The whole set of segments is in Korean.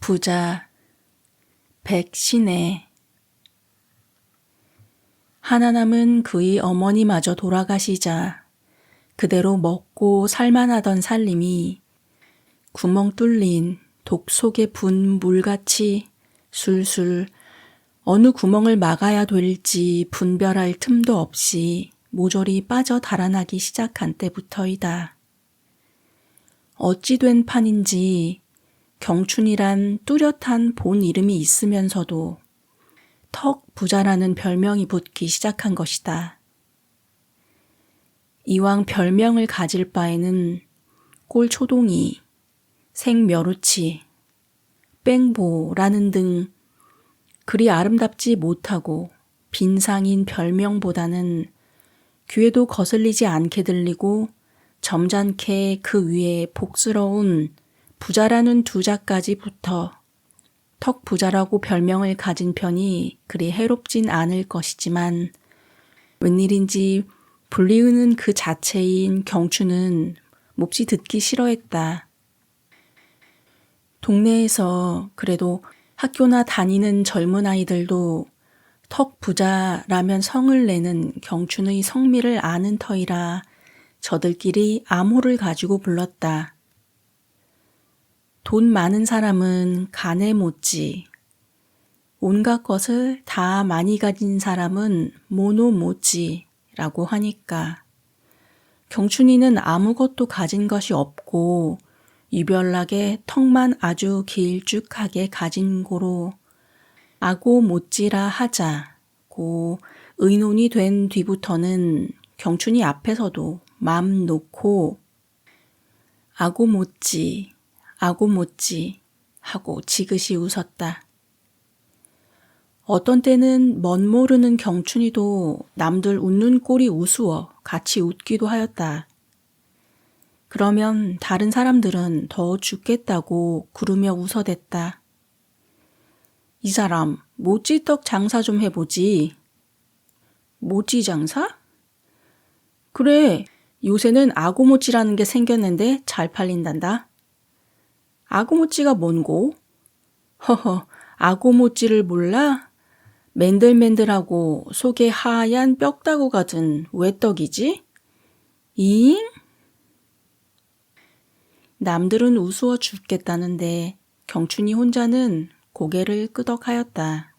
부자 백신혜. 하나남은 그의 어머니마저 돌아가시자 그대로 먹고 살만하던 살림이 구멍 뚫린 독 속에 분 물같이 술술 어느 구멍을 막아야 될지 분별할 틈도 없이 모조리 빠져 달아나기 시작한 때부터이다. 어찌 된 판인지 경춘이란 뚜렷한 본 이름이 있으면서도 턱 부자라는 별명이 붙기 시작한 것이다. 이왕 별명을 가질 바에는 꼴초동이, 생며루치, 뺑보라는 등 그리 아름답지 못하고 빈상인 별명보다는 귀에도 거슬리지 않게 들리고 점잖게 그 위에 복스러운 부자라는 두 자까지 붙어 턱 부자라고 별명을 가진 편이 그리 해롭진 않을 것이지만 웬일인지 불리우는 그 자체인 경춘은 몹시 듣기 싫어했다. 동네에서 그래도 학교나 다니는 젊은 아이들도 턱 부자라면 성을 내는 경춘의 성미를 아는 터이라 저들끼리 암호를 가지고 불렀다. 돈 많은 사람은 간에 못지, 온갖 것을 다 많이 가진 사람은 모노 못지라고 하니까 경춘이는 아무것도 가진 것이 없고 유별나게 턱만 아주 길쭉하게 가진 고로 아고 못지라 하자고 의논이 된 뒤부터는 경춘이 앞에서도 맘 놓고 아고 못지 하고 지그시 웃었다. 어떤 때는 멋모르는 경춘이도 남들 웃는 꼴이 우스워 같이 웃기도 하였다. 그러면 다른 사람들은 더 죽겠다고 구르며 웃어댔다. 이 사람 모찌떡 장사 좀 해보지. 모찌 장사? 그래, 요새는 아고모찌라는 게 생겼는데 잘 팔린단다. 아고모찌가 뭔고? 허허, 아고모찌를 몰라? 맨들맨들하고 속에 하얀 뼈다구가 든 외떡이지? 잉? 남들은 우스워 죽겠다는데 경춘이 혼자는 고개를 끄덕하였다.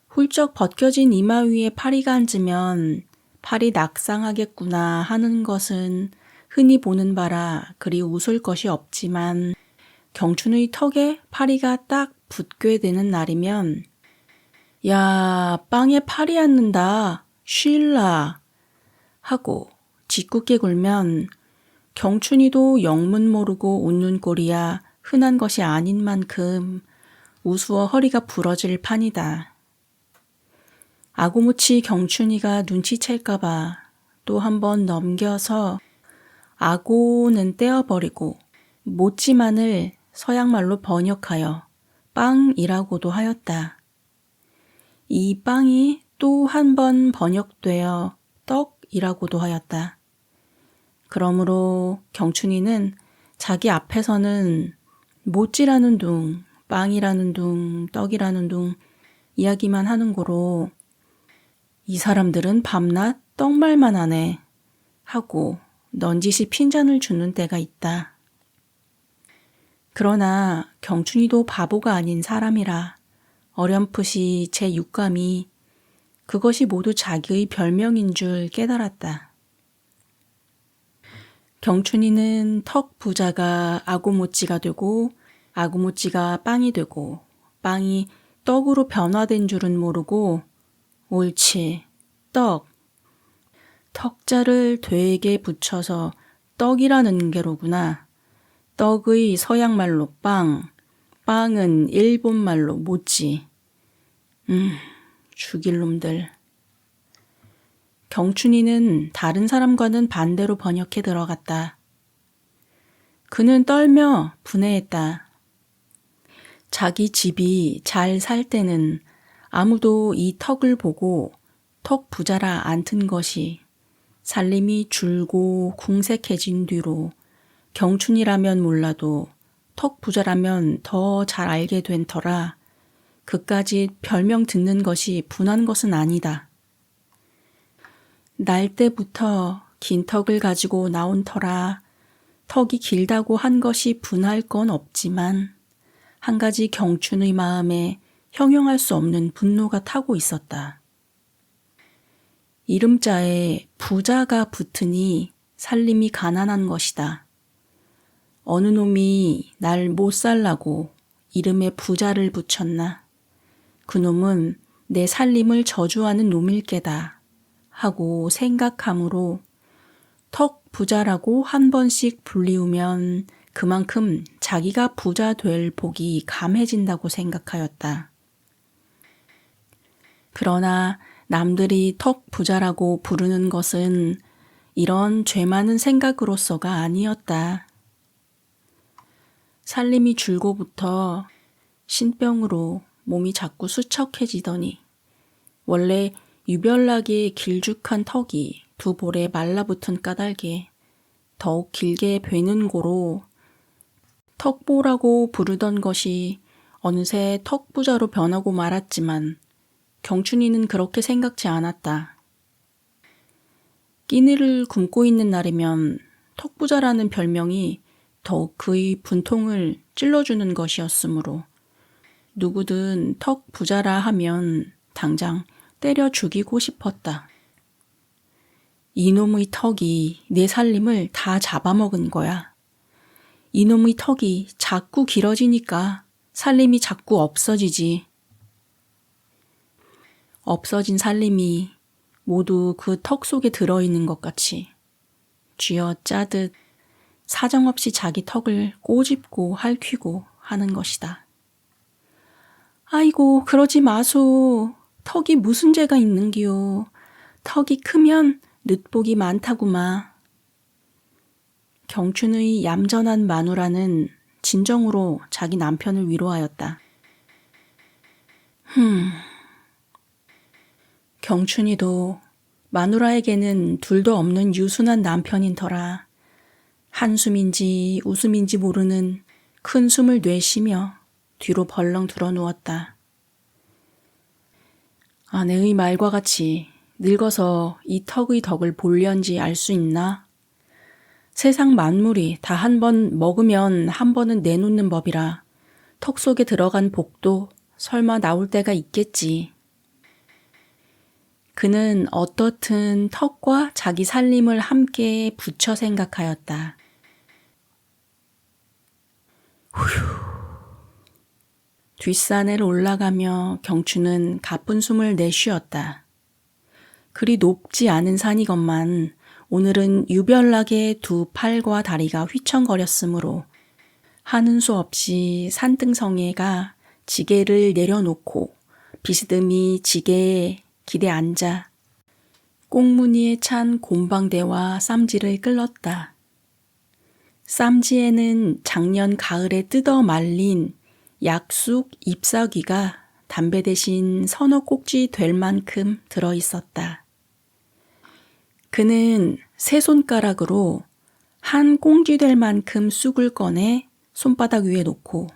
훌쩍 벗겨진 이마 위에 파리가 앉으면 팔이 낙상하겠구나 하는 것은 흔히 보는 바라 그리 웃을 것이 없지만 경춘의 턱에 파리가 딱 붙게 되는 날이면 야, 빵에 파리 앉는다, 쉴라 하고 짓궂게 굴면 경춘이도 영문 모르고 웃는 꼴이야 흔한 것이 아닌 만큼 우스워 허리가 부러질 판이다. 아고모치 경춘이가 눈치챌까봐 또 한 번 넘겨서 아고는 떼어버리고 모찌만을 서양말로 번역하여 빵이라고도 하였다. 이 빵이 또 한 번 번역되어 떡이라고도 하였다. 그러므로 경춘이는 자기 앞에서는 모찌라는 둥, 빵이라는 둥, 떡이라는 둥 이야기만 하는 고로 이 사람들은 밤낮 떡말만 하네 하고 넌지시 핀잔을 주는 때가 있다. 그러나 경춘이도 바보가 아닌 사람이라 어렴풋이 제 육감이 그것이 모두 자기의 별명인 줄 깨달았다. 경춘이는 턱 부자가 아고모찌가 되고 아고모찌가 빵이 되고 빵이 떡으로 변화된 줄은 모르고 옳지, 떡. 턱자를 되게 붙여서 떡이라는 게로구나. 떡의 서양말로 빵, 빵은 일본말로 모찌. 죽일 놈들. 경춘이는 다른 사람과는 반대로 번역해 들어갔다. 그는 떨며 분해했다. 자기 집이 잘 살 때는 아무도 이 턱을 보고 턱 부자라 않던 것이 살림이 줄고 궁색해진 뒤로 경춘이라면 몰라도 턱 부자라면 더 잘 알게 된 터라 그까지 별명 듣는 것이 분한 것은 아니다. 날 때부터 긴 턱을 가지고 나온 터라 턱이 길다고 한 것이 분할 건 없지만 한 가지 경춘의 마음에 형용할 수 없는 분노가 타고 있었다. 이름자에 부자가 붙으니 살림이 가난한 것이다. 어느 놈이 날 못 살라고 이름에 부자를 붙였나? 그놈은 내 살림을 저주하는 놈일 게다 하고 생각하므로 턱 부자라고 한 번씩 불리우면 그만큼 자기가 부자 될 복이 감해진다고 생각하였다. 그러나 남들이 턱 부자라고 부르는 것은 이런 죄 많은 생각으로서가 아니었다. 살림이 줄고부터 신병으로 몸이 자꾸 수척해지더니 원래 유별나게 길쭉한 턱이 두 볼에 말라붙은 까닭에 더욱 길게 베는 고로 턱보라고 부르던 것이 어느새 턱부자로 변하고 말았지만 경춘이는 그렇게 생각지 않았다. 끼니를 굶고 있는 날이면 턱부자라는 별명이 더욱 그의 분통을 찔러주는 것이었으므로 누구든 턱부자라 하면 당장 때려 죽이고 싶었다. 이놈의 턱이 내 살림을 다 잡아먹은 거야. 이놈의 턱이 자꾸 길어지니까 살림이 자꾸 없어지지. 없어진 살림이 모두 그 턱 속에 들어있는 것 같이 쥐어 짜듯 사정없이 자기 턱을 꼬집고 핥히고 하는 것이다. 아이고 그러지 마소. 턱이 무슨 죄가 있는기요. 턱이 크면 늦복이 많다구마. 경춘의 얌전한 마누라는 진정으로 자기 남편을 위로하였다. 경춘이도 마누라에게는 둘도 없는 유순한 남편인 터라 한숨인지 웃음인지 모르는 큰 숨을 내쉬며 뒤로 벌렁 들어 누웠다. 아내의 말과 같이 늙어서 이 턱의 덕을 볼련지 알 수 있나? 세상 만물이 다 한 번 먹으면 한 번은 내놓는 법이라 턱 속에 들어간 복도 설마 나올 때가 있겠지. 그는 어떻든 턱과 자기 살림을 함께 붙여 생각하였다. 뒷산을 올라가며 경춘은 가쁜 숨을 내쉬었다. 그리 높지 않은 산이건만 오늘은 유별나게 두 팔과 다리가 휘청거렸으므로 하는 수 없이 산등성이가 지게를 내려놓고 비스듬히 지게에 기대 앉아 꽁무니에 찬 곰방대와 쌈지를 끌렀다. 쌈지에는 작년 가을에 뜯어 말린 약숙 잎사귀가 담배 대신 서너 꼭지 될 만큼 들어있었다. 그는 세 손가락으로 한 꽁지 될 만큼 쑥을 꺼내 손바닥 위에 놓고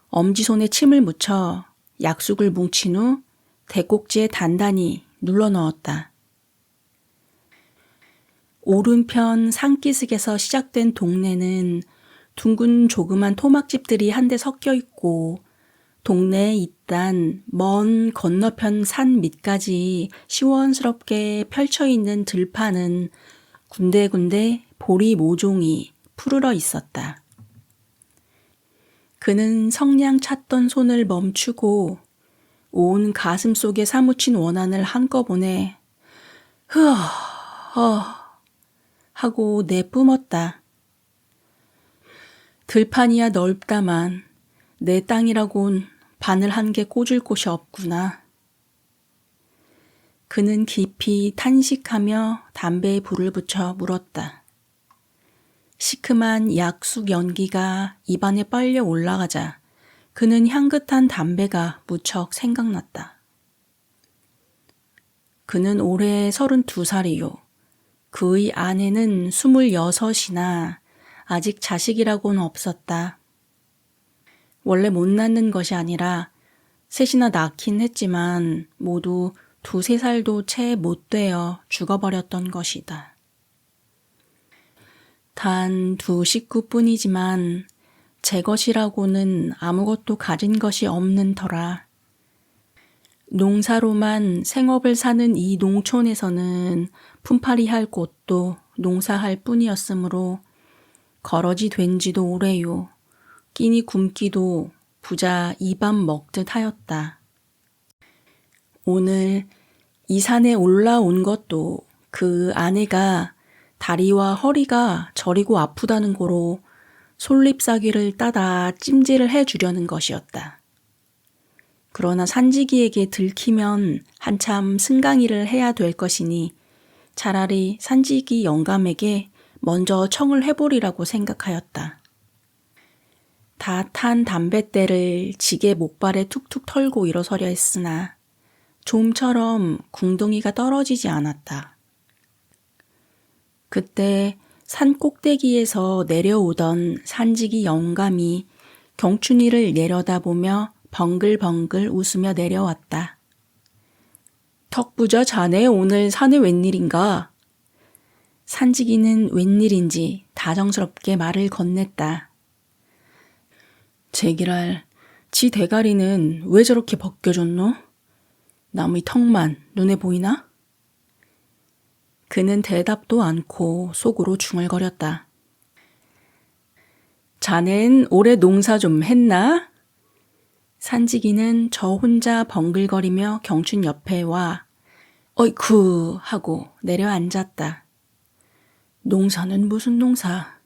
엄지손에 침을 묻혀 약숙을 뭉친 후 대꼭지에 단단히 눌러 넣었다. 오른편 산기슭에서 시작된 동네는 둥근 조그만 토막집들이 한데 섞여 있고 동네에 있단 먼 건너편 산 밑까지 시원스럽게 펼쳐있는 들판은 군데군데 보리 모종이 푸르러 있었다. 그는 성냥 찾던 손을 멈추고 온 가슴 속에 사무친 원한을 한꺼번에 하고 내뿜었다. 들판이야 넓다만 내 땅이라곤 바늘 한 개 꽂을 곳이 없구나. 그는 깊이 탄식하며 담배에 불을 붙여 물었다. 시큼한 약숙 연기가 입안에 빨려 올라가자 그는 향긋한 담배가 무척 생각났다. 그는 올해 32살이요. 그의 아내는 26이나 아직 자식이라고는 없었다. 원래 못 낳는 것이 아니라 셋이나 낳긴 했지만 모두 2~3살도 채 못 되어 죽어버렸던 것이다. 단 2식구뿐이지만 제 것이라고는 아무것도 가진 것이 없는 터라. 농사로만 생업을 사는 이 농촌에서는 품팔이 할 곳도 농사할 뿐이었으므로 거러지 된 지도 오래요. 끼니 굶기도 부자 이밥 먹듯 하였다. 오늘 이 산에 올라온 것도 그 아내가 다리와 허리가 저리고 아프다는 고로 솔잎사귀를 따다 찜질을 해주려는 것이었다. 그러나 산지기에게 들키면 한참 승강이를 해야 될 것이니 차라리 산지기 영감에게 먼저 청을 해보리라고 생각하였다. 다 탄 담뱃대를 지게 목발에 툭툭 털고 일어서려 했으나 좀처럼 궁둥이가 떨어지지 않았다. 그때 산 꼭대기에서 내려오던 산지기 영감이 경춘이를 내려다보며 벙글벙글 웃으며 내려왔다. 덕부자 자네 오늘 산에 웬일인가? 산지기는 웬일인지 다정스럽게 말을 건넸다. 제기랄, 지 대가리는 왜 저렇게 벗겨졌노? 나무의 턱만 눈에 보이나? 그는 대답도 않고 속으로 중얼거렸다. 자넨 올해 농사 좀 했나? 산지기는 저 혼자 벙글거리며 경춘 옆에 와 어이쿠 하고 내려앉았다. 농사는 무슨 농사?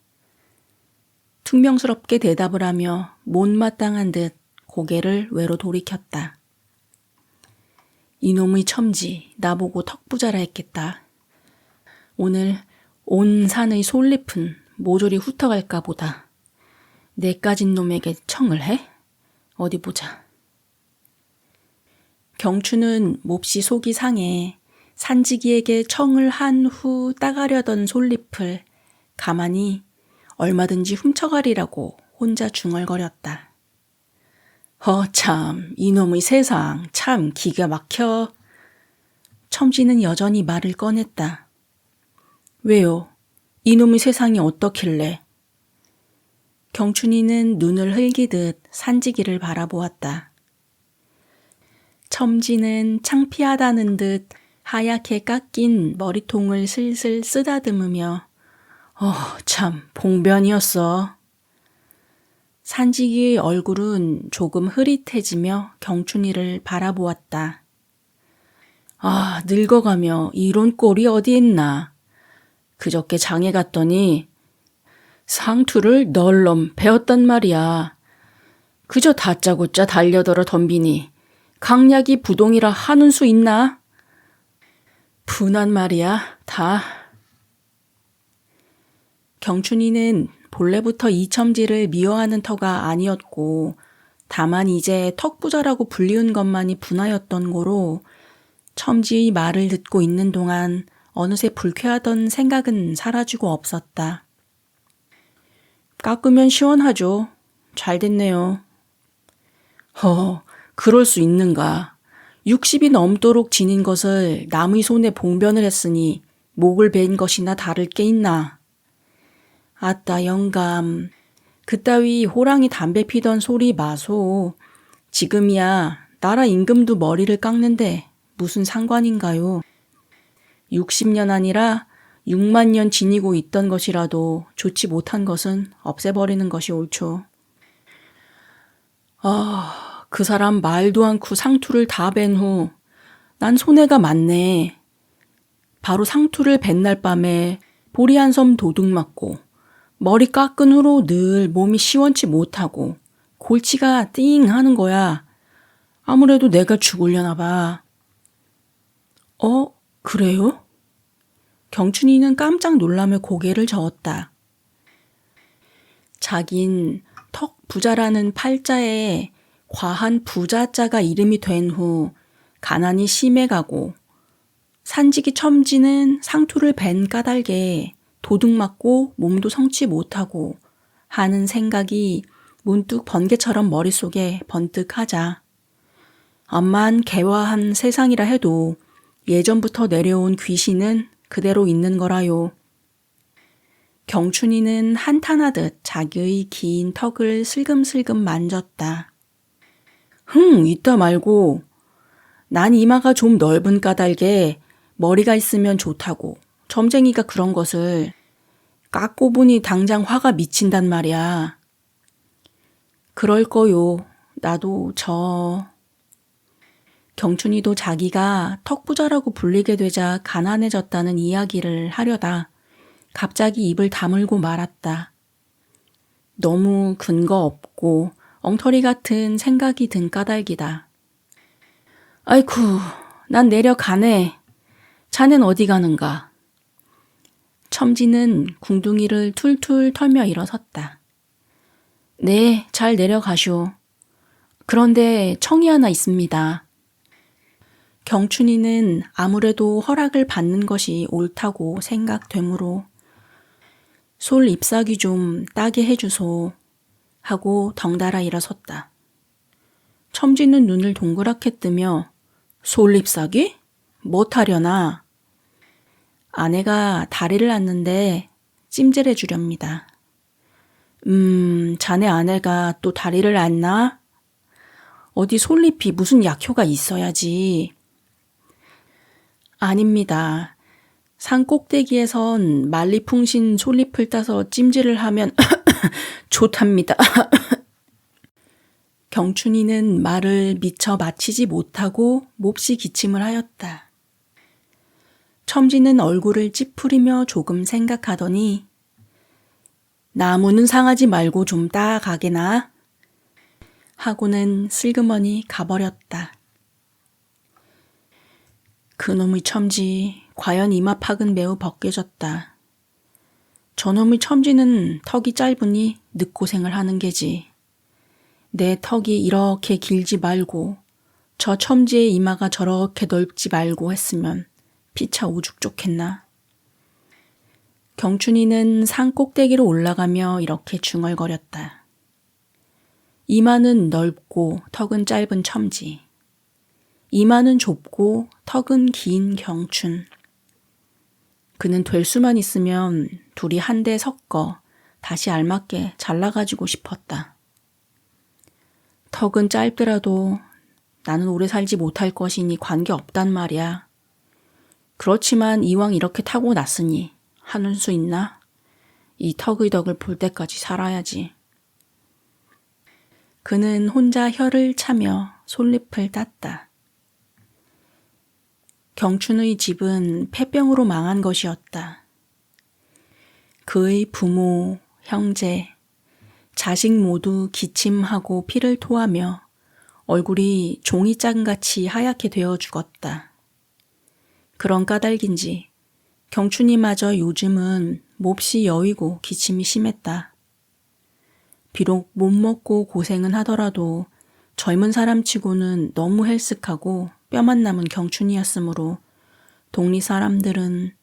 퉁명스럽게 대답을 하며 못마땅한 듯 고개를 외로 돌이켰다. 이놈의 첨지 나보고 턱부자라 했겠다. 오늘 온 산의 솔잎은 모조리 훑어갈까 보다. 내까진 놈에게 청을 해? 어디 보자. 경춘은 몹시 속이 상해 산지기에게 청을 한 후 따가려던 솔잎을 가만히 얼마든지 훔쳐가리라고 혼자 중얼거렸다. 참, 이놈의 세상 참 기가 막혀. 첨지는 여전히 말을 꺼냈다. 왜요? 이놈의 세상이 어떻길래? 경춘이는 눈을 흘기듯 산지기를 바라보았다. 첨지는 창피하다는 듯 하얗게 깎인 머리통을 슬슬 쓰다듬으며 참 봉변이었어. 산지기의 얼굴은 조금 흐릿해지며 경춘이를 바라보았다. 늙어가며 이런 꼴이 어디 있나. 그저께 장에 갔더니 상투를 널렁 베었단 말이야. 그저 다짜고짜 달려들어 덤비니 강약이 부동이라 하는 수 있나? 분한 말이야, 다. 경춘이는 본래부터 이첨지를 미워하는 터가 아니었고 다만 이제 턱부자라고 불리운 것만이 분하였던 고로 첨지의 말을 듣고 있는 동안 어느새 불쾌하던 생각은 사라지고 없었다. 깎으면 시원하죠. 잘 됐네요. 그럴 수 있는가. 60이 넘도록 지닌 것을 남의 손에 봉변을 했으니 목을 벤 것이나 다를 게 있나. 아따 영감, 그따위 호랑이 담배 피던 소리 마소. 지금이야 나라 임금도 머리를 깎는데 무슨 상관인가요. 60년 아니라 6만 년 지니고 있던 것이라도 좋지 못한 것은 없애버리는 것이 옳죠. 그 사람 말도 않고 상투를 다 벤 후 난 손해가 많네. 바로 상투를 벤 날 밤에 보리 한 섬 도둑 맞고 머리 깎은 후로 늘 몸이 시원치 못하고 골치가 띵 하는 거야. 아무래도 내가 죽으려나 봐. 그래요? 경춘이는 깜짝 놀라며 고개를 저었다. 자긴 턱 부자라는 팔자에 과한 부자자가 이름이 된 후 가난이 심해가고 산지기 첨지는 상투를 벤 까닭에 도둑 맞고 몸도 성치 못하고 하는 생각이 문득 번개처럼 머릿속에 번뜩하자. 암만 개화한 세상이라 해도 예전부터 내려온 귀신은 그대로 있는 거라요. 경춘이는 한탄하듯 자기의 긴 턱을 슬금슬금 만졌다. 이따 말고. 난 이마가 좀 넓은 까닭에 머리가 있으면 좋다고. 점쟁이가 그런 것을 깎고 보니 당장 화가 미친단 말이야. 그럴 거요. 나도 경춘이도 자기가 턱부자라고 불리게 되자 가난해졌다는 이야기를 하려다 갑자기 입을 다물고 말았다. 너무 근거 없고 엉터리 같은 생각이 든 까닭이다. 아이쿠, 난 내려가네. 자넨 어디 가는가? 첨지는 궁둥이를 툴툴 털며 일어섰다. 네, 잘 내려가쇼. 그런데 청이 하나 있습니다. 경춘이는 아무래도 허락을 받는 것이 옳다고 생각되므로 솔 잎사귀 좀 따게 해주소 하고 덩달아 일어섰다. 첨지는 눈을 동그랗게 뜨며 솔 잎사귀? 뭣하려나? 아내가 다리를 놨는데 찜질해 주렵니다. 자네 아내가 또 다리를 놨나? 어디 솔잎이 무슨 약효가 있어야지. 아닙니다. 산 꼭대기에선 말리풍신 솔잎을 따서 찜질을 하면 좋답니다. 경춘이는 말을 미처 마치지 못하고 몹시 기침을 하였다. 첨지는 얼굴을 찌푸리며 조금 생각하더니 나무는 상하지 말고 좀 따가게나 하고는 슬그머니 가버렸다. 그놈의 첨지, 과연 이마팍은 매우 벗겨졌다. 저놈의 첨지는 턱이 짧으니 늑고생을 하는 게지. 내 턱이 이렇게 길지 말고 저 첨지의 이마가 저렇게 넓지 말고 했으면 피차 오죽 좋겠나. 경춘이는 산 꼭대기로 올라가며 이렇게 중얼거렸다. 이마는 넓고 턱은 짧은 첨지. 이마는 좁고 턱은 긴 경춘. 그는 될 수만 있으면 둘이 한데 섞어 다시 알맞게 잘라가지고 싶었다. 턱은 짧더라도 나는 오래 살지 못할 것이니 관계없단 말이야. 그렇지만 이왕 이렇게 타고났으니 하는 수 있나? 이 턱의 덕을 볼 때까지 살아야지. 그는 혼자 혀를 차며 솔잎을 땄다. 경춘의 집은 폐병으로 망한 것이었다. 그의 부모, 형제, 자식 모두 기침하고 피를 토하며 얼굴이 종이장같이 하얗게 되어 죽었다. 그런 까닭인지 경춘이마저 요즘은 몹시 여위고 기침이 심했다. 비록 못 먹고 고생은 하더라도 젊은 사람치고는 너무 헬쓱하고 뼈만 남은 경춘이었으므로 동리 사람들은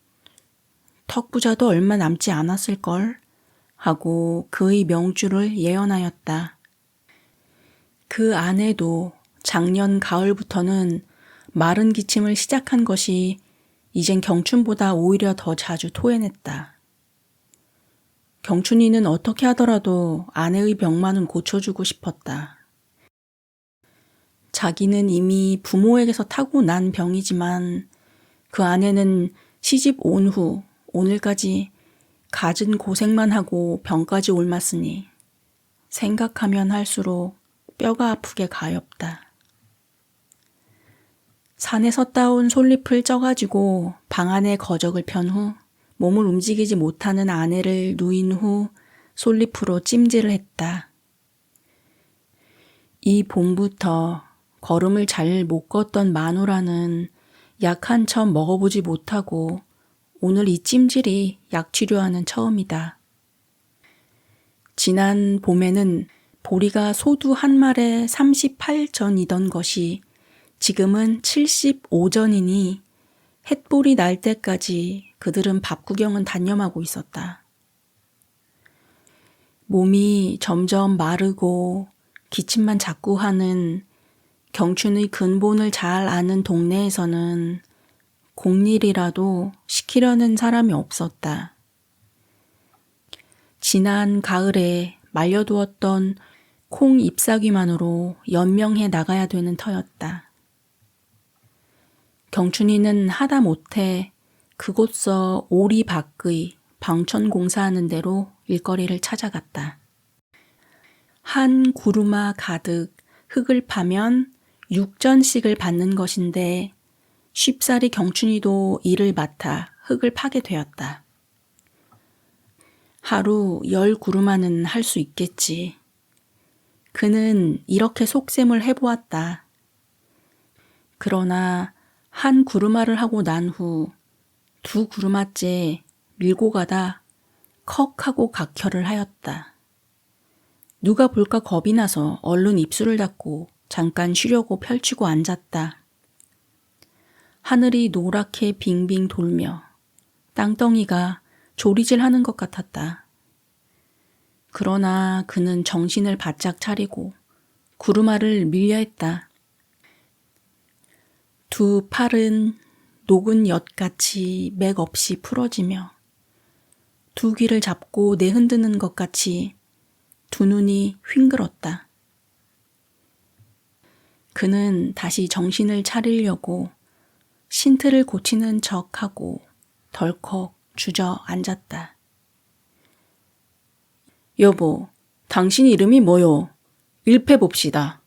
턱부자도 얼마 남지 않았을걸 하고 그의 명주를 예언하였다. 그 아내도 작년 가을부터는 마른 기침을 시작한 것이 이젠 경춘보다 오히려 더 자주 토해냈다. 경춘이는 어떻게 하더라도 아내의 병만은 고쳐주고 싶었다. 자기는 이미 부모에게서 타고난 병이지만 그 아내는 시집 온 후 오늘까지 갖은 고생만 하고 병까지 옮았으니 생각하면 할수록 뼈가 아프게 가엾다. 산에서 따온 솔잎을 쪄가지고 방 안에 거적을 편 후 몸을 움직이지 못하는 아내를 누인 후 솔잎으로 찜질을 했다. 이 봄부터 걸음을 잘 못 걷던 마누라는 약 한 첩 먹어보지 못하고 오늘 이 찜질이 약치료하는 처음이다. 지난 봄에는 보리가 소두 한 말에 38전이던 것이 지금은 75전이니 햇불이 날 때까지 그들은 밥 구경은 단념하고 있었다. 몸이 점점 마르고 기침만 자꾸 하는 경춘의 근본을 잘 아는 동네에서는 공일이라도 시키려는 사람이 없었다. 지난 가을에 말려두었던 콩 잎사귀만으로 연명해 나가야 되는 터였다. 경춘이는 하다 못해 그곳서 오리 밖의 방천 공사하는 대로 일거리를 찾아갔다. 한 구루마 가득 흙을 파면 6전씩을 받는 것인데 쉽사리 경춘이도 일을 맡아 흙을 파게 되었다. 하루 10구루마는 할 수 있겠지. 그는 이렇게 속셈을 해보았다. 그러나 한 구루마를 하고 난 후 2구루마째 밀고 가다 컥 하고 각혈을 하였다. 누가 볼까 겁이 나서 얼른 입술을 닫고 잠깐 쉬려고 펼치고 앉았다. 하늘이 노랗게 빙빙 돌며 땅덩이가 조리질하는 것 같았다. 그러나 그는 정신을 바짝 차리고 구루마를 밀려 했다. 두 팔은 녹은 엿같이 맥없이 풀어지며 두 귀를 잡고 내흔드는 것 같이 두 눈이 휭그렀다. 그는 다시 정신을 차리려고 신트를 고치는 척하고 덜컥 주저앉았다. 여보, 당신 이름이 뭐요? 일패 봅시다.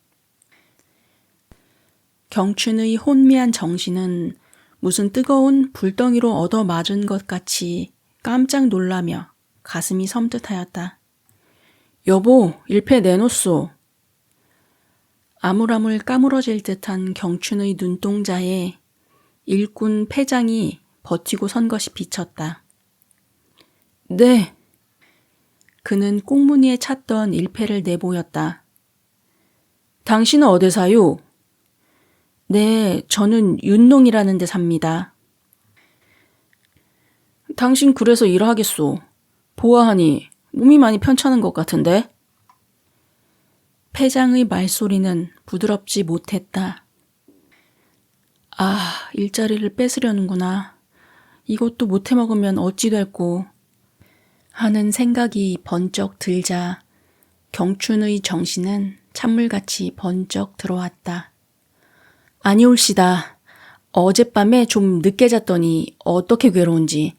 경춘의 혼미한 정신은 무슨 뜨거운 불덩이로 얻어맞은 것 같이 깜짝 놀라며 가슴이 섬뜩하였다. 여보, 일패 내놓소. 아물아물 까무러질 듯한 경춘의 눈동자에 일꾼 패장이 버티고 선 것이 비쳤다. 네. 그는 꽁무니에 찼던 일패를 내보였다. 당신은 어디 사요? 네, 저는 윤농이라는 데 삽니다. 당신 그래서 일하겠소. 보아하니 몸이 많이 편찮은 것 같은데? 패장의 말소리는 부드럽지 못했다. 아, 일자리를 뺏으려는구나. 이것도 못해 먹으면 어찌 될꼬 하는 생각이 번쩍 들자 경춘의 정신은 찬물같이 번쩍 들어왔다. 아니올시다. 어젯밤에 좀 늦게 잤더니 어떻게 괴로운지.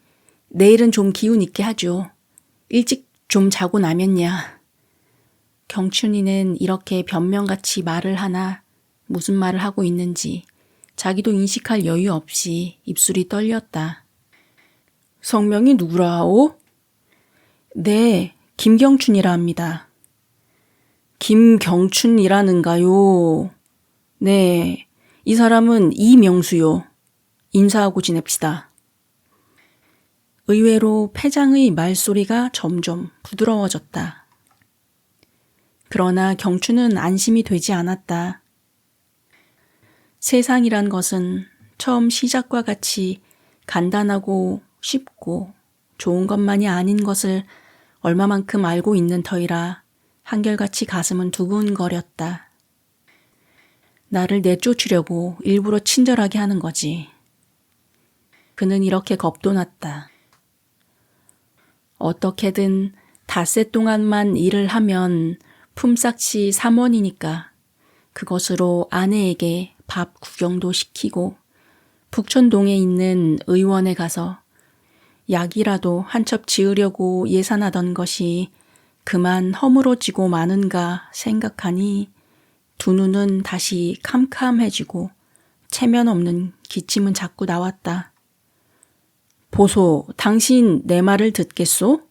내일은 좀 기운 있게 하죠. 일찍 좀 자고 나면야. 경춘이는 이렇게 변명같이 말을 하나 무슨 말을 하고 있는지 자기도 인식할 여유 없이 입술이 떨렸다. 성명이 누구라오? 네, 김경춘이라 합니다. 김경춘이라는가요? 네, 이 사람은 이명수요. 인사하고 지냅시다. 의외로 패장의 말소리가 점점 부드러워졌다. 그러나 경춘은 안심이 되지 않았다. 세상이란 것은 처음 시작과 같이 간단하고 쉽고 좋은 것만이 아닌 것을 얼마만큼 알고 있는 터이라 한결같이 가슴은 두근거렸다. 나를 내쫓으려고 일부러 친절하게 하는 거지. 그는 이렇게 겁도 났다. 어떻게든 닷새 동안만 일을 하면 품삯이 3원이니까 그것으로 아내에게 밥 구경도 시키고 북촌동에 있는 의원에 가서 약이라도 한 첩 지으려고 예산하던 것이 그만 허물어지고 마는가 생각하니 두 눈은 다시 캄캄해지고 체면 없는 기침은 자꾸 나왔다. 보소, 당신 내 말을 듣겠소?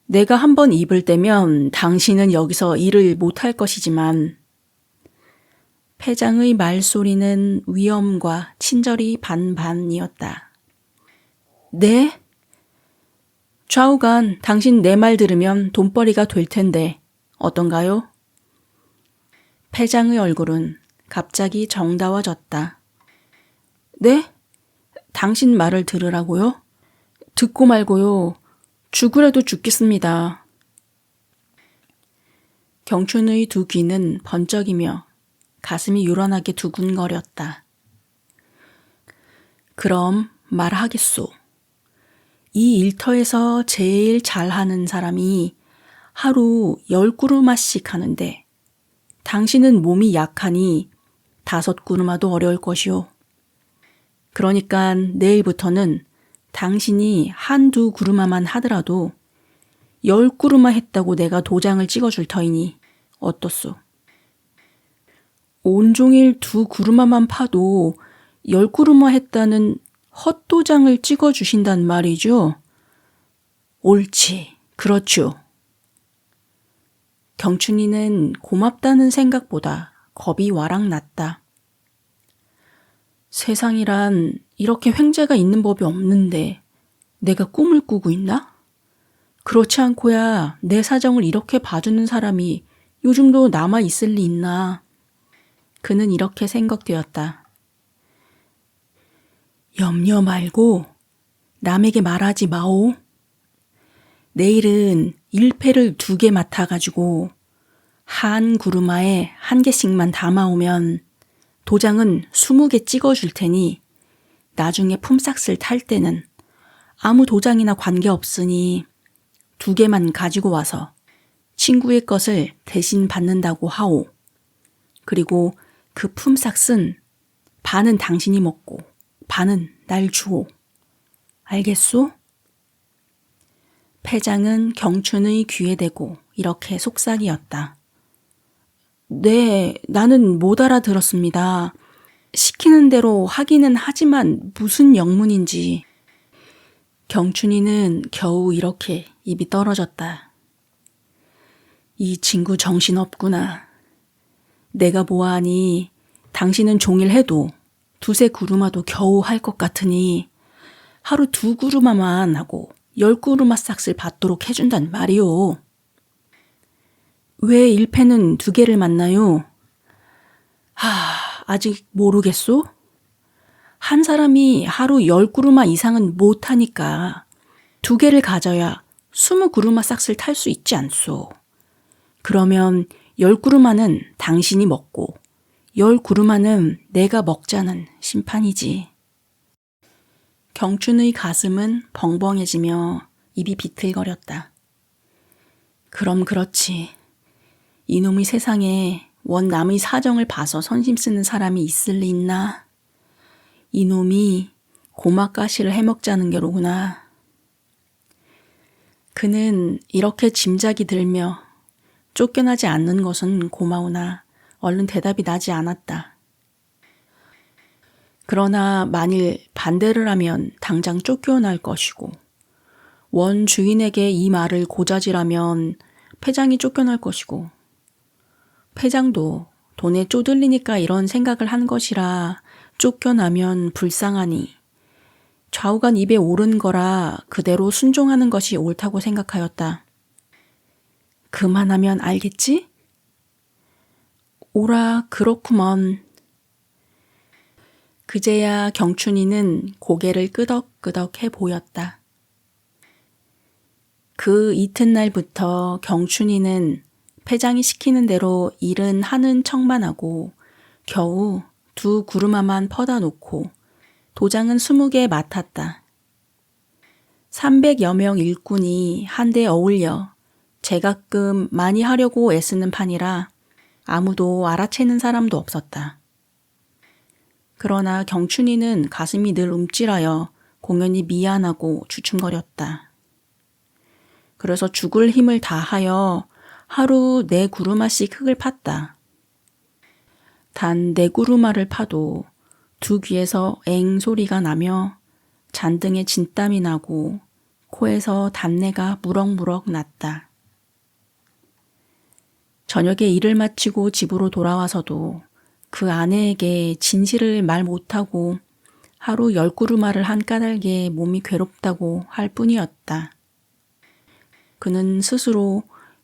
내가 한번 입을 떼면 당신은 여기서 일을 못할 것이지만 패장의 말소리는 위엄과 친절이 반반이었다. 네? 좌우간 당신 내 말 들으면 돈벌이가 될 텐데 어떤가요? 패장의 얼굴은 갑자기 정다워졌다. 네? 당신 말을 들으라고요? 듣고 말고요. 죽으래도 죽겠습니다. 경춘의 두 귀는 번쩍이며 가슴이 요란하게 두근거렸다. 그럼 말하겠소. 이 일터에서 제일 잘하는 사람이 하루 10구르마씩 하는데 당신은 몸이 약하니 5구르마도 어려울 것이오. 그러니까 내일부터는 당신이 1~2구르마만 하더라도 10구르마 했다고 내가 도장을 찍어줄 터이니 어떻소? 온종일 2구르마만 파도 10구르마 했다는 헛도장을 찍어주신단 말이죠? 옳지, 그렇죠. 경춘이는 고맙다는 생각보다 겁이 와락 났다. 세상이란 이렇게 횡재가 있는 법이 없는데 내가 꿈을 꾸고 있나? 그렇지 않고야 내 사정을 이렇게 봐주는 사람이 요즘도 남아있을 리 있나? 그는 이렇게 생각되었다. 염려 말고 남에게 말하지 마오. 내일은 1패를 2개 맡아가지고 1구르마에 1개씩만 담아오면 도장은 20개 찍어줄 테니 나중에 품삯을 탈 때는 아무 도장이나 관계없으니 2개만 가지고 와서 친구의 것을 대신 받는다고 하오. 그리고 그 품삯은 반은 당신이 먹고 반은 날 주오. 알겠소? 패장은 경춘의 귀에 대고 이렇게 속삭이었다. 네, 나는 못 알아들었습니다. 시키는 대로 하기는 하지만 무슨 영문인지. 경춘이는 겨우 이렇게 입이 떨어졌다. 이 친구 정신없구나. 내가 보아하니 당신은 종일 해도 2~3구르마도 겨우 할 것 같으니 하루 2구르마만 하고 10구르마 싹을 받도록 해준단 말이오. 왜 1패는 2개를 만나요? 아직 모르겠소? 한 사람이 하루 10구르마 이상은 못하니까 2개를 가져야 20구르마 싹을 탈 수 있지 않소. 그러면 10구르마는 당신이 먹고 10구르마는 내가 먹자는 심판이지. 경춘의 가슴은 벙벙해지며 입이 비틀거렸다. 그럼 그렇지. 이놈의 세상에 원 남의 사정을 봐서 선심 쓰는 사람이 있을 리 있나? 이놈이 고막가시를 해먹자는 게로구나. 그는 이렇게 짐작이 들며 쫓겨나지 않는 것은 고마우나 얼른 대답이 나지 않았다. 그러나 만일 반대를 하면 당장 쫓겨날 것이고 원 주인에게 이 말을 고자질하면 패장이 쫓겨날 것이고 패장도 돈에 쪼들리니까 이런 생각을 한 것이라 쫓겨나면 불쌍하니 좌우간 입에 오른 거라 그대로 순종하는 것이 옳다고 생각하였다. 그만하면 알겠지? 오라 그렇구먼. 그제야 경춘이는 고개를 끄덕끄덕 해 보였다. 그 이튿날부터 경춘이는 패장이 시키는 대로 일은 하는 척만 하고 겨우 2구르마만 퍼다 놓고 도장은 20개 맡았다. 300여 명 일꾼이 한데 어울려 제각금 많이 하려고 애쓰는 판이라 아무도 알아채는 사람도 없었다. 그러나 경춘이는 가슴이 늘 움찔하여 공연히 미안하고 주춤거렸다. 그래서 죽을 힘을 다하여 하루 4구르마씩 흙을 팠다. 단 4구르마를 파도 2귀에서 엥 소리가 나며 잔등에 진땀이 나고 코에서 단내가 무럭무럭 났다. 저녁에 일을 마치고 집으로 돌아와서도 그 아내에게 진실을 말 못하고 하루 10구르마를 한 까닭에 몸이 괴롭다고 할 뿐이었다. 그는 스스로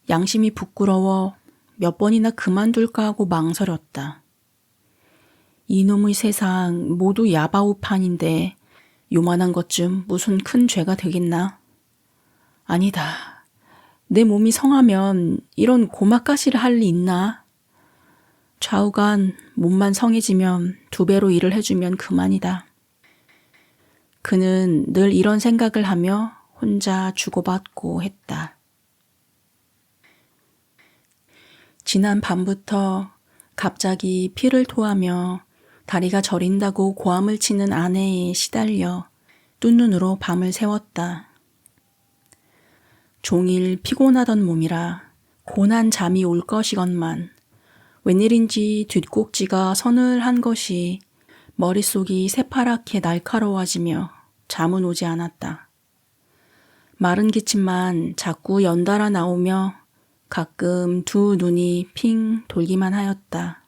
양심이 부끄러워 몇 번이나 그만둘까 하고 망설였다. 이놈의 세상 모두 야바우판인데 요만한 것쯤 무슨 큰 죄가 되겠나? 아니다. 내 몸이 성하면 이런 고막가시를 할 리 있나? 좌우간 몸만 성해지면 2배로 일을 해주면 그만이다. 그는 늘 이런 생각을 하며 혼자 주고받고 했다. 지난 밤부터 갑자기 피를 토하며 다리가 저린다고 고함을 치는 아내에 시달려 뜬눈으로 밤을 새웠다. 종일 피곤하던 몸이라 고난 잠이 올 것이건만 웬일인지 뒷꼭지가 서늘한 것이 머릿속이 새파랗게 날카로워지며 잠은 오지 않았다. 마른 기침만 자꾸 연달아 나오며 가끔 2 눈이 핑 돌기만 하였다.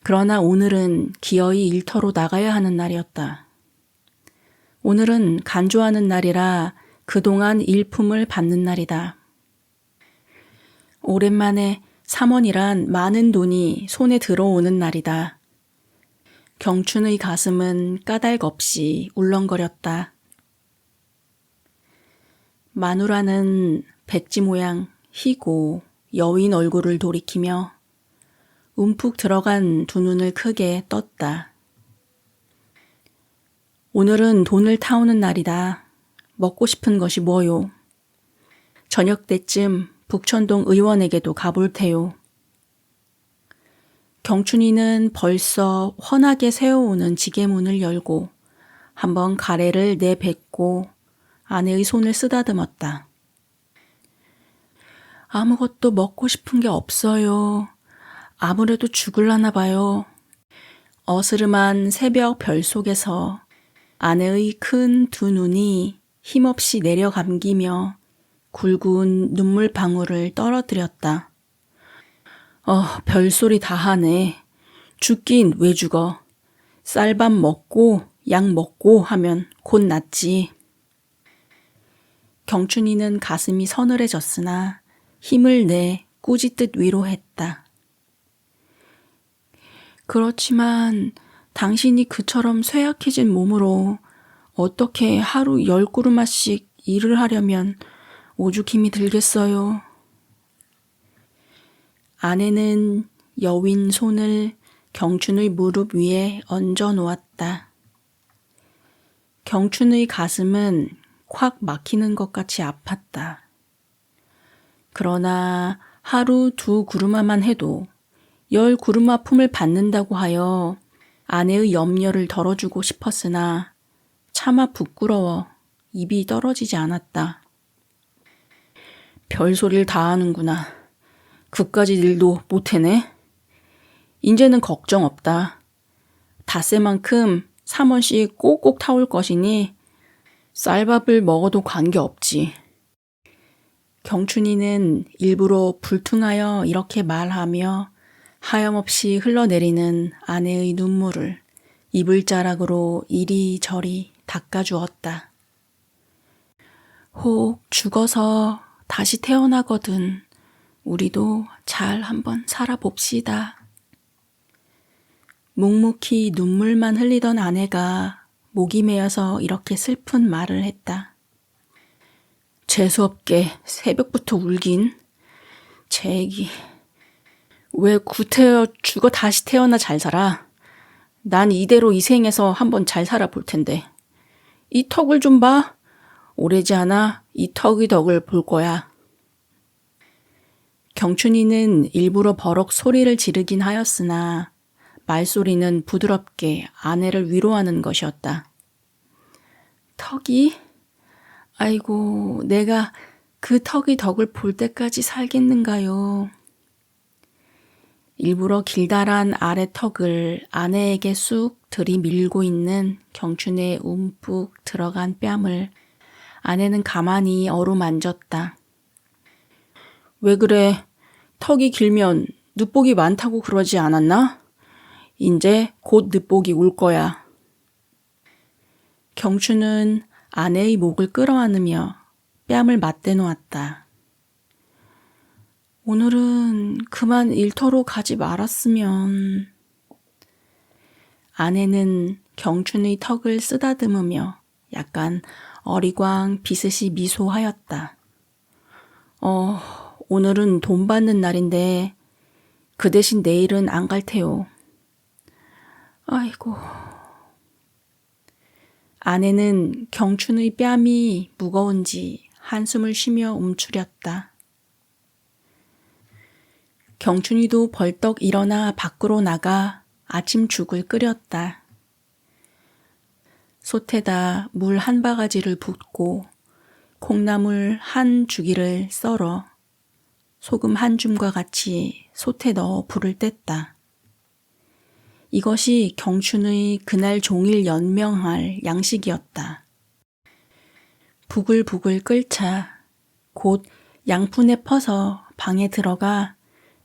그러나 오늘은 기어이 일터로 나가야 하는 날이었다. 오늘은 간조하는 날이라 그동안 일품을 받는 날이다. 오랜만에 3원이란 많은 돈이 손에 들어오는 날이다. 경춘의 가슴은 까닭없이 울렁거렸다. 마누라는 백지 모양 희고 여윈 얼굴을 돌이키며 움푹 들어간 2 눈을 크게 떴다. 오늘은 돈을 타오는 날이다. 먹고 싶은 것이 뭐요? 저녁 때쯤 북천동 의원에게도 가볼 테요. 경춘이는 벌써 훤하게 새어오는 지게문을 열고 한번 가래를 내뱉고 아내의 손을 쓰다듬었다. 아무것도 먹고 싶은 게 없어요. 아무래도 죽을라나 봐요. 어스름한 새벽 별 속에서 아내의 큰 2 눈이 힘없이 내려감기며 굵은 눈물방울을 떨어뜨렸다. 별소리 다 하네. 죽긴 왜 죽어. 쌀밥 먹고 약 먹고 하면 곧 낫지. 경춘이는 가슴이 서늘해졌으나 힘을 내 꾸짖듯 위로했다. 그렇지만 당신이 그처럼 쇠약해진 몸으로 어떻게 하루 10그루마씩 일을 하려면 오죽 힘이 들겠어요. 아내는 여윈 손을 경춘의 무릎 위에 얹어 놓았다. 경춘의 가슴은 콱 막히는 것 같이 아팠다. 그러나 하루 2그루마만 해도 10그루마 품을 받는다고 하여 아내의 염려를 덜어주고 싶었으나 차마 부끄러워 입이 떨어지지 않았다. 별소리를 다 하는구나. 그까짓 일도 못해네. 인제는 걱정 없다. 닷새만큼 3원씩 꼭꼭 타올 것이니 쌀밥을 먹어도 관계없지. 경춘이는 일부러 불퉁하여 이렇게 말하며 하염없이 흘러내리는 아내의 눈물을 이불자락으로 이리저리 닦아주었다. 혹 죽어서 다시 태어나거든 우리도 잘 한번 살아봅시다. 묵묵히 눈물만 흘리던 아내가 목이 메어서 이렇게 슬픈 말을 했다. 재수없게 새벽부터 울긴. 제 애기 왜 구태여 죽어 다시 태어나 잘 살아. 난 이대로 이 생에서 한번 잘 살아볼 텐데. 이 턱을 좀 봐. 오래지 않아 이 턱의 덕을 볼 거야. 경춘이는 일부러 버럭 소리를 지르긴 하였으나 말소리는 부드럽게 아내를 위로하는 것이었다. 턱이? 아이고, 내가 그 턱의 덕을 볼 때까지 살겠는가요? 일부러 길다란 아래 턱을 아내에게 쑥 들이밀고 있는 경춘의 움푹 들어간 뺨을 아내는 가만히 어루만졌다. 왜 그래? 턱이 길면 늦복이 많다고 그러지 않았나? 인제 곧 늦복이 올 거야. 경춘은 아내의 목을 끌어안으며 뺨을 맞대놓았다. 오늘은 그만 일터로 가지 말았으면. 아내는 경춘의 턱을 쓰다듬으며 약간 어리광 비스시 미소하였다. 오늘은 돈 받는 날인데 그 대신 내일은 안 갈 테요. 아이고. 아내는 경춘의 뺨이 무거운지 한숨을 쉬며 움츠렸다. 경춘이도 벌떡 일어나 밖으로 나가 아침 죽을 끓였다. 솥에다 물 한 바가지를 붓고 콩나물 한 주기를 썰어 소금 한 줌과 같이 솥에 넣어 불을 뗐다. 이것이 경춘의 그날 종일 연명할 양식이었다. 부글부글 끓자 곧 양푼에 퍼서 방에 들어가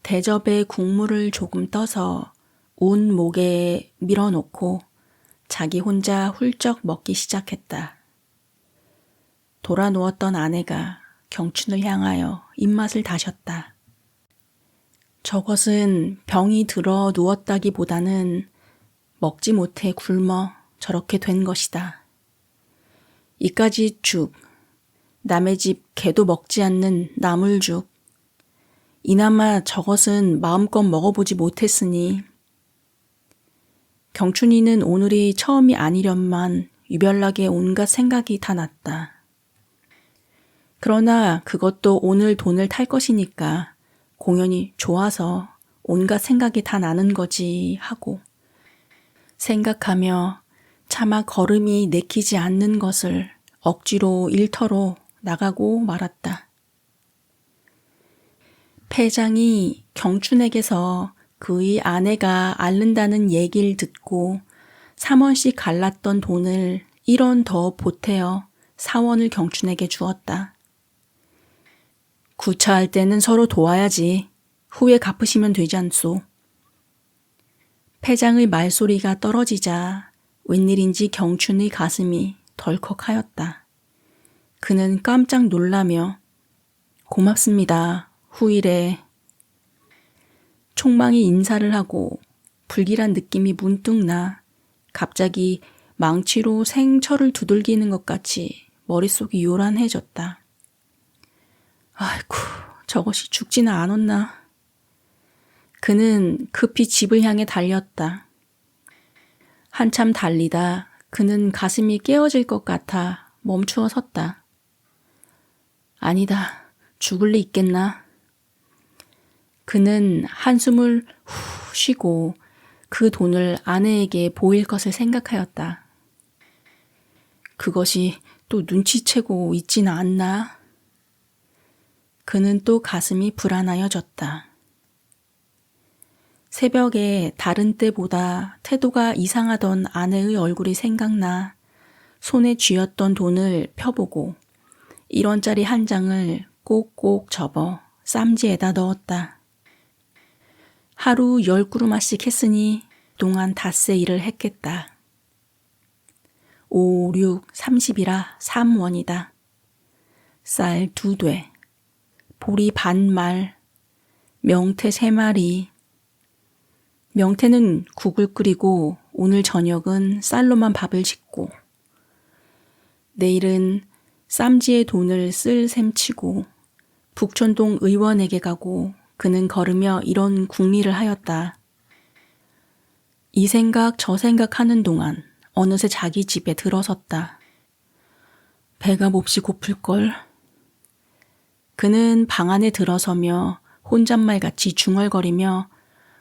대접에 국물을 조금 떠서 온 목에 밀어놓고 자기 혼자 훌쩍 먹기 시작했다. 돌아 누웠던 아내가 경춘을 향하여 입맛을 다셨다. 저것은 병이 들어 누웠다기보다는 먹지 못해 굶어 저렇게 된 것이다. 이까지 죽, 남의 집 개도 먹지 않는 나물죽. 이나마 저것은 마음껏 먹어보지 못했으니 경춘이는 오늘이 처음이 아니련만 유별나게 온갖 생각이 다 났다. 그러나 그것도 오늘 돈을 탈 것이니까 공연히 좋아서 온갖 생각이 다 나는 거지 하고 생각하며 차마 걸음이 내키지 않는 것을 억지로 일터로 나가고 말았다. 패장이 경춘에게서 그의 아내가 앓는다는 얘기를 듣고 3원씩 갈랐던 돈을 1원 더 보태어 4원을 경춘에게 주었다. 구차할 때는 서로 도와야지. 후에 갚으시면 되지 않소. 패장의 말소리가 떨어지자 웬일인지 경춘의 가슴이 덜컥하였다. 그는 깜짝 놀라며 고맙습니다. 후일에 촉망이 인사를 하고 불길한 느낌이 문득 나 갑자기 망치로 생철을 두들기는 것 같이 머릿속이 요란해졌다. 아이고, 저것이 죽지는 않았나. 그는 급히 집을 향해 달렸다. 한참 달리다 그는 가슴이 깨어질 것 같아 멈추어 섰다. 아니다, 죽을 리 있겠나. 그는 한숨을 후 쉬고 그 돈을 아내에게 보일 것을 생각하였다. 그것이 또 눈치채고 있지는 않나? 그는 또 가슴이 불안하여졌다. 새벽에 다른 때보다 태도가 이상하던 아내의 얼굴이 생각나 손에 쥐었던 돈을 펴보고 1원짜리 한 장을 꼭꼭 접어 쌈지에다 넣었다. 하루 10그루마씩 했으니 동안 닷새 일을 했겠다. 5, 6, 30이라 3원이다. 쌀 2돼, 보리 반말, 명태 3마리. 명태는 국을 끓이고 오늘 저녁은 쌀로만 밥을 짓고 내일은 쌈지에 돈을 쓸 셈치고 북촌동 의원에게 가고 그는 걸으며 이런 궁리를 하였다. 이 생각 저 생각하는 동안 어느새 자기 집에 들어섰다. 배가 몹시 고플걸. 그는 방 안에 들어서며 혼잣말같이 중얼거리며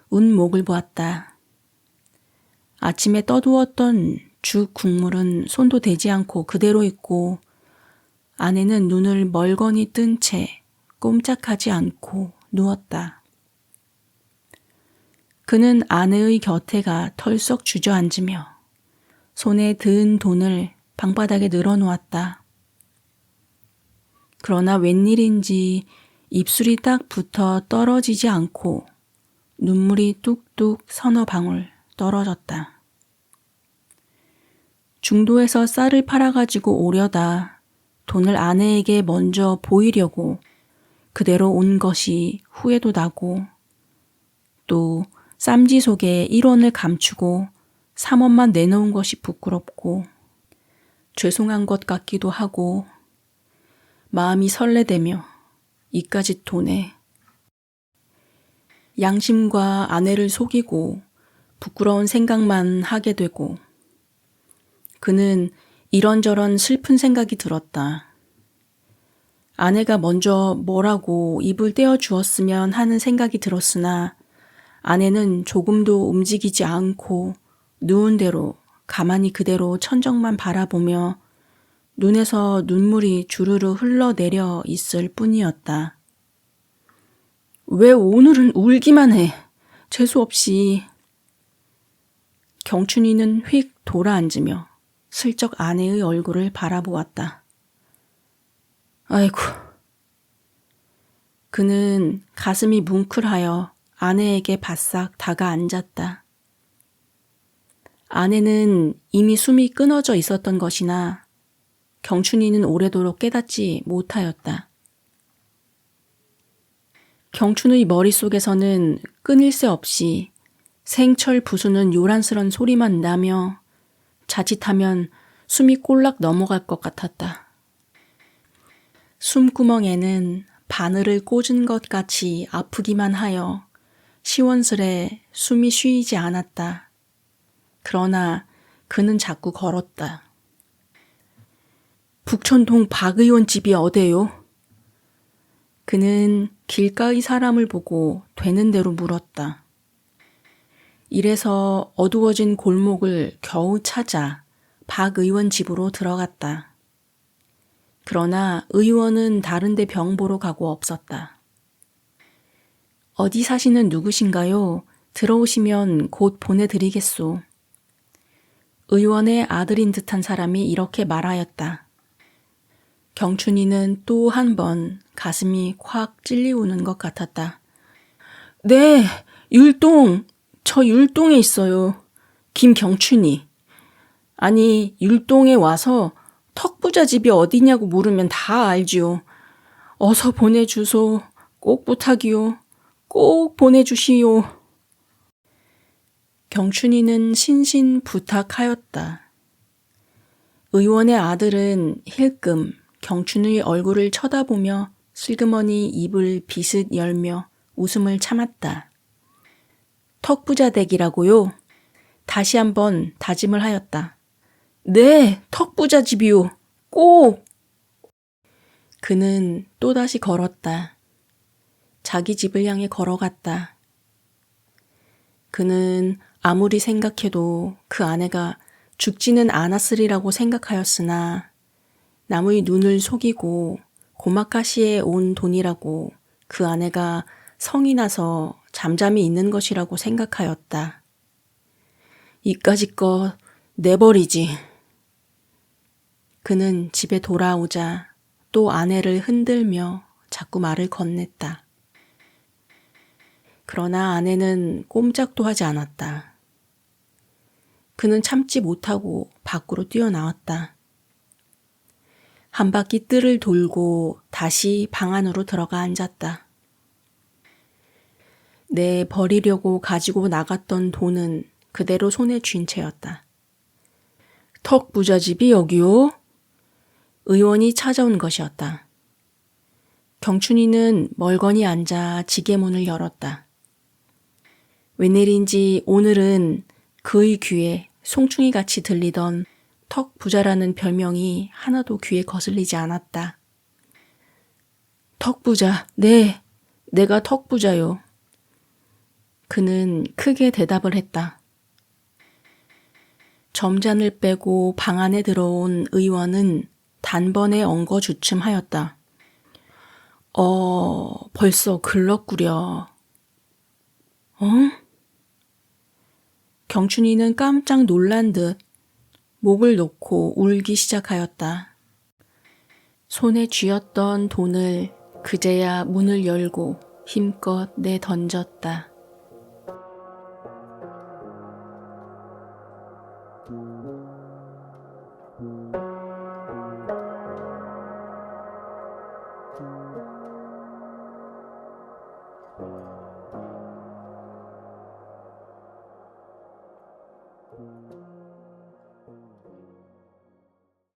운목을 보았다. 아침에 떠두었던 죽 국물은 손도 대지 않고 그대로 있고 아내는 눈을 멀거니 뜬 채 꼼짝하지 않고 누웠다. 그는 아내의 곁에가 털썩 주저앉으며 손에 든 돈을 방바닥에 늘어놓았다. 그러나 웬일인지 입술이 딱 붙어 떨어지지 않고 눈물이 뚝뚝 서너 방울 떨어졌다. 중도에서 쌀을 팔아가지고 오려다 돈을 아내에게 먼저 보이려고 그대로 온 것이 후회도 나고 또 쌈지 속에 1원을 감추고 3원만 내놓은 것이 부끄럽고 죄송한 것 같기도 하고 마음이 설레대며 이까짓 돈에. 양심과 아내를 속이고 부끄러운 생각만 하게 되고 그는 이런저런 슬픈 생각이 들었다. 아내가 먼저 뭐라고 입을 떼어 주었으면 하는 생각이 들었으나 아내는 조금도 움직이지 않고 누운 대로 가만히 그대로 천정만 바라보며 눈에서 눈물이 주르르 흘러내려 있을 뿐이었다. 왜 오늘은 울기만 해? 재수없이. 경춘이는 휙 돌아앉으며 슬쩍 아내의 얼굴을 바라보았다. 아이고. 그는 가슴이 뭉클하여 아내에게 바싹 다가앉았다. 아내는 이미 숨이 끊어져 있었던 것이나 경춘이는 오래도록 깨닫지 못하였다. 경춘의 머릿속에서는 끊일 새 없이 생철 부수는 요란스런 소리만 나며 자칫하면 숨이 꼴락 넘어갈 것 같았다. 숨구멍에는 바늘을 꽂은 것 같이 아프기만 하여 시원스레 숨이 쉬이지 않았다. 그러나 그는 자꾸 걸었다. 북촌동 박 의원 집이 어데요? 그는 길가의 사람을 보고 되는 대로 물었다. 이래서 어두워진 골목을 겨우 찾아 박 의원 집으로 들어갔다. 그러나 의원은 다른 데 병 보러 가고 없었다. 어디 사시는 누구신가요? 들어오시면 곧 보내드리겠소. 의원의 아들인 듯한 사람이 이렇게 말하였다. 경춘이는 또 한 번 가슴이 콱 찔리우는 것 같았다. 네, 율동. 저 율동에 있어요. 김경춘이. 아니, 율동에 와서 턱부자 집이 어디냐고 물으면 다 알지요. 어서 보내주소. 꼭 부탁이요. 꼭 보내주시오. 경춘이는 신신 부탁하였다. 의원의 아들은 힐끔 경춘의 얼굴을 쳐다보며 슬그머니 입을 비슷 열며 웃음을 참았다. 턱부자 댁이라고요? 다시 한번 다짐을 하였다. 네, 턱부자 집이요. 꼭! 그는 또다시 걸었다. 자기 집을 향해 걸어갔다. 그는 아무리 생각해도 그 아내가 죽지는 않았으리라고 생각하였으나 남의 눈을 속이고 고마카시에 온 돈이라고 그 아내가 성이 나서 잠잠히 있는 것이라고 생각하였다. 이까짓 것 내버리지. 그는 집에 돌아오자 또 아내를 흔들며 자꾸 말을 건넸다. 그러나 아내는 꼼짝도 하지 않았다. 그는 참지 못하고 밖으로 뛰어나왔다. 한 바퀴 뜰을 돌고 다시 방 안으로 들어가 앉았다. 내 버리려고 가지고 나갔던 돈은 그대로 손에 쥔 채였다. 턱 부자집이 여기요? 의원이 찾아온 것이었다. 경춘이는 멀거니 앉아 지게문을 열었다. 웬일인지 오늘은 그의 귀에 송충이같이 들리던 턱 부자라는 별명이 하나도 귀에 거슬리지 않았다. 턱 부자, 네, 내가 턱 부자요. 그는 크게 대답을 했다. 점잔을 빼고 방 안에 들어온 의원은 단번에 엉거주춤하였다. 벌써 글렀구려. 경춘이는 깜짝 놀란 듯 목을 놓고 울기 시작하였다. 손에 쥐었던 돈을 그제야 문을 열고 힘껏 내던졌다.